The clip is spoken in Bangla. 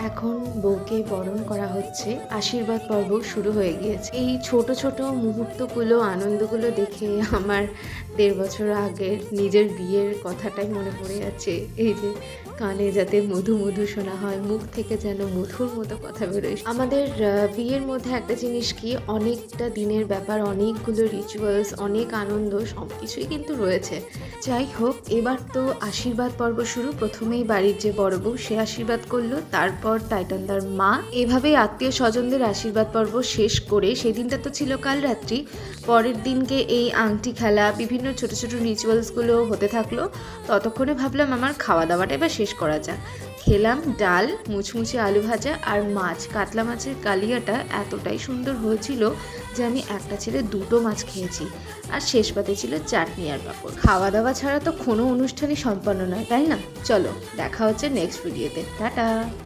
এখন বউকে বরণ করা হচ্ছে, আশীর্বাদ পর্ব শুরু হয়ে গিয়েছে। এই ছোট ছোট মুহূর্তগুলো, আনন্দগুলো দেখে আমার ১.৫ বছর আগের নিজের বিয়ের কথাটাই মনে পড়ে যাচ্ছে। এই যে কানে যাতে মধু মধু শোনা হয়, মুখ থেকে যেন মধুর মতো কথা বেরোয়। আমাদের বিয়ের মধ্যে একটা জিনিস কি, অনেকটা দিনের ব্যাপার, অনেকগুলো রিচুয়ালস, অনেক আনন্দ, সব কিছুই কিন্তু রয়েছে। যাই হোক, এবার তো আশীর্বাদ পর্ব শুরু। প্রথমেই বাড়ির যে বড় বউ সে আশীর্বাদ করলো, তারপর টাইটানদার মা। এভাবেই আত্মীয় স্বজনদের আশীর্বাদ পর্ব শেষ করে, সেদিনটা তো ছিল কাল রাত্রি, পরের দিনকে এই আংটি খেলা, বিভিন্ন ছোট ছোট রিচুয়ালসগুলো হতে থাকলো। ততক্ষণে ভাবলাম আমার খাওয়া দাওয়াটা এবার শেষ করা যাক। খেলাম ডাল, মুচমুচে আলু ভাজা আর মাছ। কাতলা মাছের কালিয়াটা এতটাই সুন্দর হয়েছিল যে আমি একটা ছেড়ে দুটো মাছ খেয়েছি। আর শেষ পাতে ছিল চাটনি আর পাঁপড়। খাওয়া দাওয়া ছাড়া তো কোনো অনুষ্ঠানই সম্পন্ন নয়, তাই না? চলো, দেখা হচ্ছে নেক্সট ভিডিওতে। টাটা।